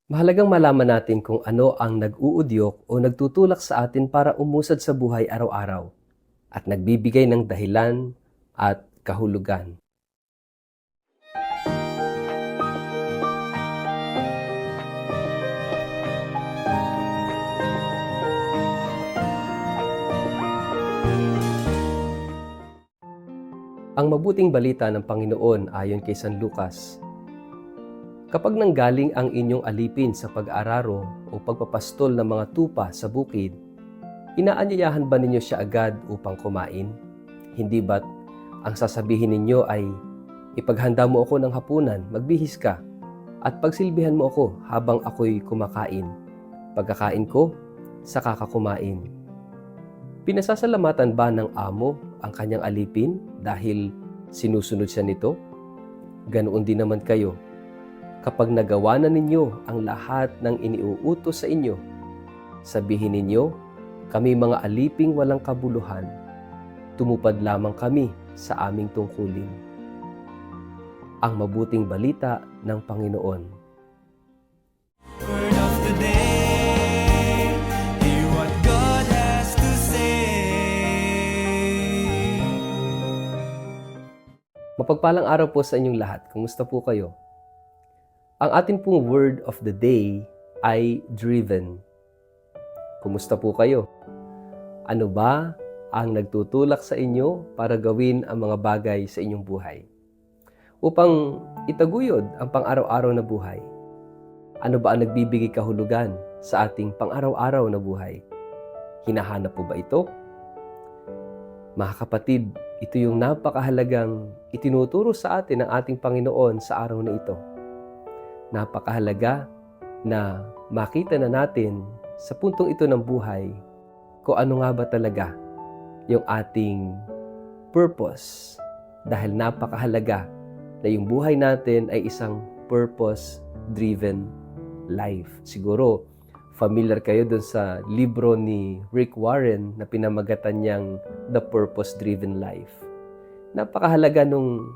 Mahalagang malaman natin kung ano ang nag-uudyok o nagtutulak sa atin para umusad sa buhay araw-araw at nagbibigay ng dahilan at kahulugan. Ang mabuting balita ng Panginoon ayon kay San Lucas. Kapag nanggaling ang inyong alipin sa pag-araro o pagpapastol ng mga tupa sa bukid, inaanyayahan ba ninyo siya agad upang kumain? Hindi ba't ang sasabihin ninyo ay, ipaghanda mo ako ng hapunan, magbihis ka, at pagsilbihan mo ako habang ako'y kumakain. Pagkakain ko, saka ka kumain. Pinasasalamatan ba ng amo ang kanyang alipin dahil sinusunod siya nito? Ganoon din naman kayo. Kapag nagawa na ninyo ang lahat ng iniuutos sa inyo, sabihin ninyo, kami mga aliping walang kabuluhan, tumupad lamang kami sa aming tungkulin. Ang mabuting balita ng Panginoon. Word of the day, hear what God has to say. Mapagpalang araw po sa inyong lahat. Kumusta po kayo? Ang ating pong word of the day ay driven. Kumusta po kayo? Ano ba ang nagtutulak sa inyo para gawin ang mga bagay sa inyong buhay? Upang itaguyod ang pang-araw-araw na buhay. Ano ba ang nagbibigay kahulugan sa ating pang-araw-araw na buhay? Hinahanap po ba ito? Mga kapatid, ito yung napakahalagang itinuturo sa atin ng ating Panginoon sa araw na ito. Napakahalaga na makita na natin sa puntong ito ng buhay kung ano nga ba talaga yung ating purpose. Dahil napakahalaga na yung buhay natin ay isang purpose-driven life. Siguro, familiar kayo dun sa libro ni Rick Warren na pinamagatan niyang The Purpose-Driven Life. Napakahalaga nung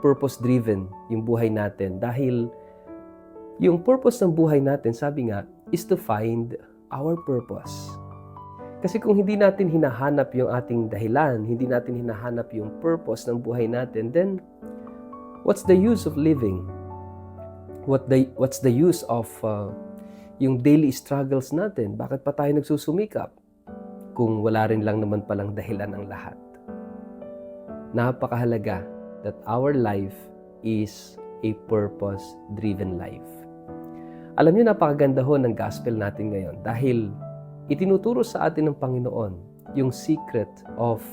purpose-driven yung buhay natin dahil yung purpose ng buhay natin, sabi nga, is to find our purpose. Kasi kung hindi natin hinahanap yung ating dahilan, hindi natin hinahanap yung purpose ng buhay natin, then what's the use of living? What's the use of yung daily struggles natin? Bakit pa tayo nagsusumikap kung wala rin lang naman palang dahilan ang lahat? Napakahalaga that our life is a purpose-driven life. Alam niyo, napakaganda ho ng gospel natin ngayon dahil itinuturo sa atin ng Panginoon yung secret of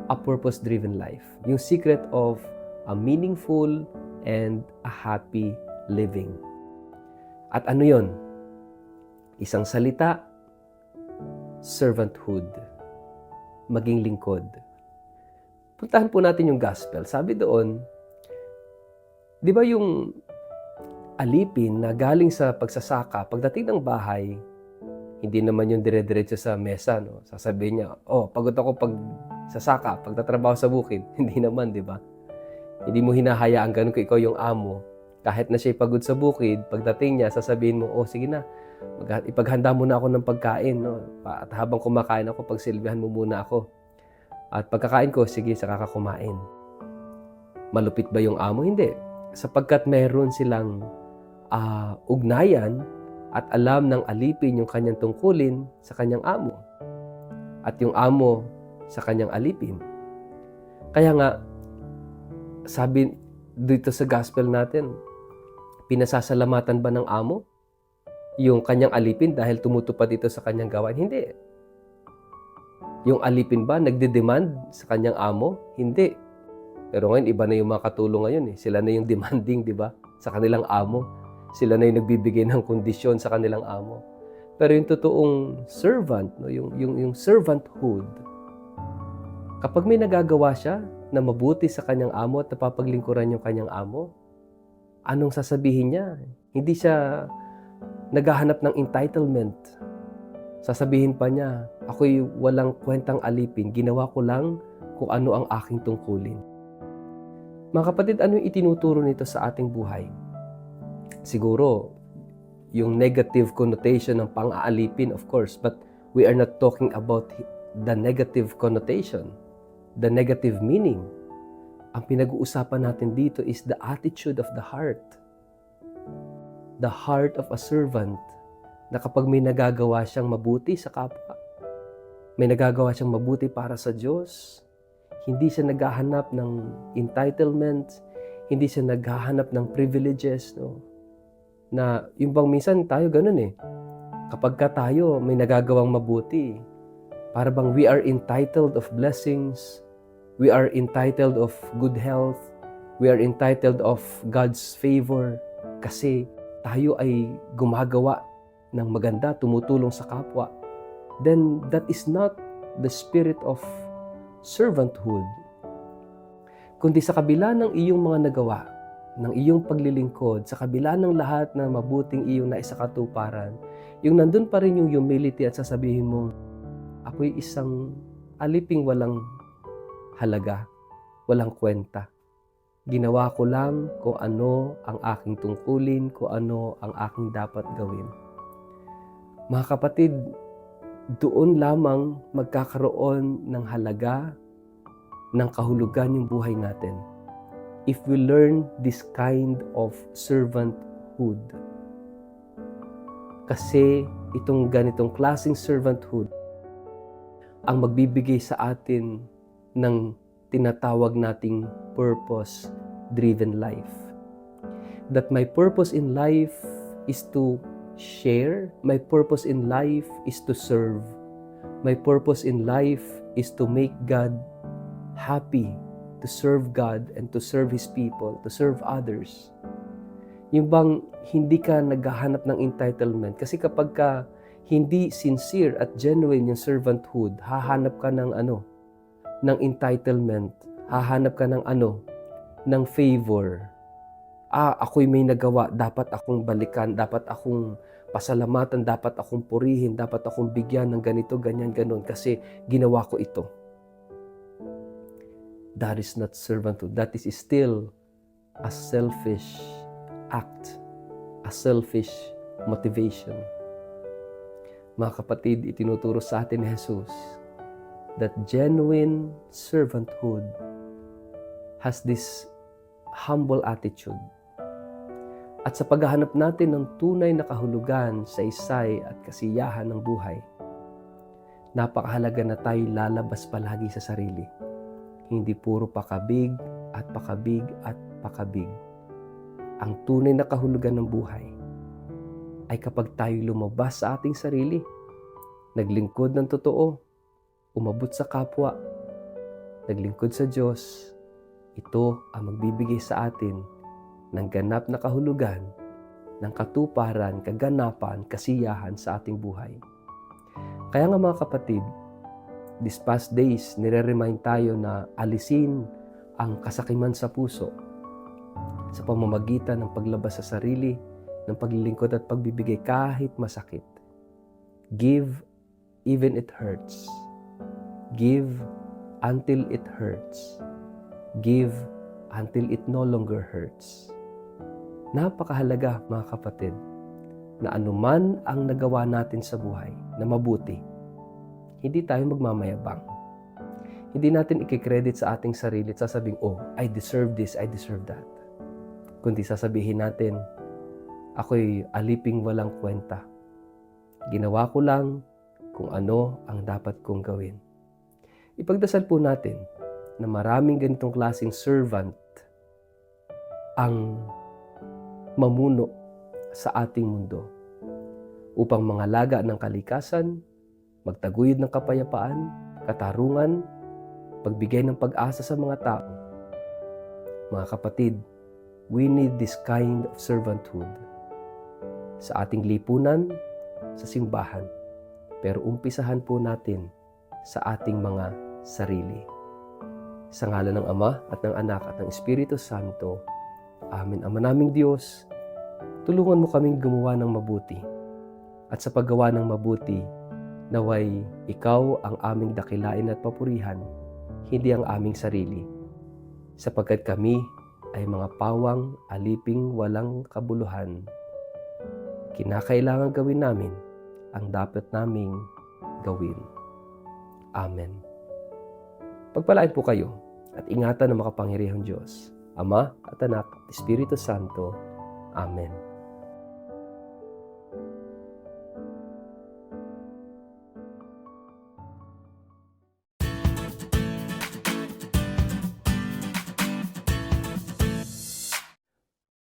a purpose-driven life. Yung secret of a meaningful and a happy living. At ano yon? Isang salita, servanthood. Maging lingkod. Puntahan po natin yung gospel. Sabi doon, di ba yung alipin na galing sa pagsasaka, pagdating ng bahay, hindi naman yung dire-diretso sa mesa, no? Sasabihin niya, pagod ako pag sasaka, pagtatrabaho sa bukid. Hindi naman, di ba? Hindi mo hinahayaan ganun kung ikaw yung amo. Kahit na siya'y pagod sa bukid, pagdating niya, sasabihin mo, sige na, ipaghanda muna ako ng pagkain, no? At habang kumakain ako, pagsilbihan mo muna ako. At pagkakain ko, sige, saka ka kumain. Malupit ba yung amo? Hindi. Sapagkat meron silang ugnayan at alam ng alipin yung kanyang tungkulin sa kanyang amo. At yung amo sa kanyang alipin. Kaya nga, sabi dito sa gospel natin, pinasasalamatan ba ng amo yung kanyang alipin dahil tumutupad ito sa kanyang gawain? Hindi. Yung alipin ba nagde-demand sa kanyang amo? Hindi. Pero ngayon, iba na yung mga katulong ngayon. Sila na yung demanding, di ba? Sa kanilang amo. Sila na yung nagbibigay ng kondisyon sa kanilang amo. Pero yung totoong servant, no? yung servanthood, kapag may nagagawa siya na mabuti sa kanyang amo at napapaglingkuran yung kanyang amo, anong sasabihin niya? Hindi siya naghahanap ng entitlement. Sasabihin pa niya, ako'y walang kwentang alipin, ginawa ko lang kung ano ang aking tungkulin. Mga kapatid, ano yung itinuturo nito sa ating buhay? Siguro, yung negative connotation ng pang-aalipin, of course, but we are not talking about the negative connotation, the negative meaning. Ang pinag-uusapan natin dito is the attitude of the heart. The heart of a servant na kapag may nagagawa siyang mabuti sa kapwa, may nagagawa siyang mabuti para sa Diyos, hindi siya naghahanap ng entitlement, hindi siya naghahanap ng privileges, no? Na yung bang minsan tayo ganun eh. Kapag ka tayo may nagagawang mabuti, para bang we are entitled of blessings, we are entitled of good health, we are entitled of God's favor kasi tayo ay gumagawa ng maganda, tumutulong sa kapwa. Then that is not the spirit of servanthood. Kundi sa kabila ng iyong mga nagawa, ng iyong paglilingkod, sa kabila ng lahat ng mabuting iyong naisakatuparan, yung nandun pa rin yung humility at sasabihin mo, ako'y isang aliping walang halaga, walang kwenta. Ginawa ko lang kung ano ang aking tungkulin, kung ano ang aking dapat gawin. Mga kapatid, doon lamang magkakaroon ng halaga, ng kahulugan yung buhay natin. If we learn this kind of servanthood. Kasi itong ganitong klaseng servanthood ang magbibigay sa atin ng tinatawag nating purpose-driven life. That my purpose in life is to share. My purpose in life is to serve. My purpose in life is to make God happy, to serve God and to serve His people, to serve others. Yung bang hindi ka naghahanap ng entitlement. Kasi kapag ka hindi sincere at genuine yung servanthood, hahanap ka ng ng entitlement, hahanap ka ng ng favor. Ako'y may nagawa, dapat akong balikan, dapat akong pasalamatan, dapat akong purihin, dapat akong bigyan ng ganito, ganyan, ganon kasi ginawa ko ito. That is not servanthood. That is still a selfish act, a selfish motivation. Mga kapatid, itinuturo sa atin ni Jesus that genuine servanthood has this humble attitude. At sa paghahanap natin ng tunay na kahulugan sa isay at kasiyahan ng buhay, napakahalaga na tayo lalabas palagi sa sarili. Hindi puro pakabig at pakabig at pakabig. Ang tunay na kahulugan ng buhay ay kapag tayo lumabas sa ating sarili, naglingkod ng totoo, umabot sa kapwa, naglingkod sa Diyos, ito ang magbibigay sa atin ng ganap na kahulugan, ng katuparan, kaganapan, kasiyahan sa ating buhay. Kaya nga mga kapatid, these past days, nire-remind tayo na alisin ang kasakiman sa puso sa pamamagitan ng paglabas sa sarili, ng paglilingkod at pagbibigay kahit masakit. Give even it hurts. Give until it hurts. Give until it no longer hurts. Napakahalaga mga kapatid na anuman ang nagawa natin sa buhay na mabuti, hindi tayo magmamayabang. Hindi natin i-credit sa ating sarili at sasabing, oh, I deserve this, I deserve that. Kundi sasabihin natin, ako'y aliping walang kwenta. Ginawa ko lang kung ano ang dapat kong gawin. Ipagdasal po natin na maraming ganitong klaseng servant ang mamuno sa ating mundo upang mangalaga ng kalikasan, magtaguyod ng kapayapaan, katarungan, pagbigay ng pag-asa sa mga tao. Mga kapatid, we need this kind of servanthood sa ating lipunan, sa simbahan. Pero umpisahan po natin sa ating mga sarili. Sa ngalan ng Ama at ng Anak at ng Espiritu Santo. Amen. Ama naming Diyos, tulungan mo kaming gumawa ng mabuti. At sa paggawa ng mabuti, naway ikaw ang aming dakilain at papurihan, hindi ang aming sarili. Sapagkat kami ay mga pawang aliping walang kabuluhan. kinakailangan gawin namin ang dapat naming gawin. Amen. Pagpalain po kayo at ingatan ng makapangyarihang Diyos, Ama at Anak at Espiritu Santo. Amen.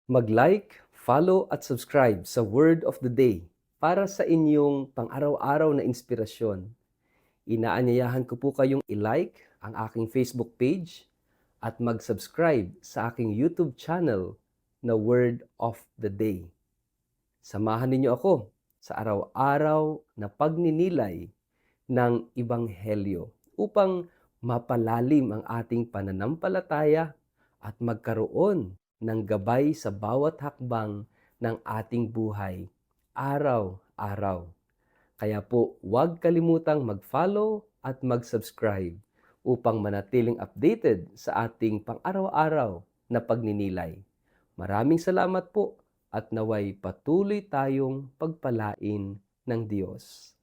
Mag-like, follow at subscribe sa Word of the Day para sa inyong pang-araw-araw na inspirasyon. Inaanyayahan ko po kayong i-like ang aking Facebook page at mag-subscribe sa aking YouTube channel na Word of the Day. Samahan ninyo ako sa araw-araw na pagninilay ng Ebanghelyo upang mapalalim ang ating pananampalataya at magkaroon ng gabay sa bawat hakbang ng ating buhay, araw-araw. Kaya po, huwag kalimutang mag-follow at mag-subscribe upang manatiling updated sa ating pang-araw-araw na pagninilay. Maraming salamat po at naway patuloy tayong pagpalain ng Diyos.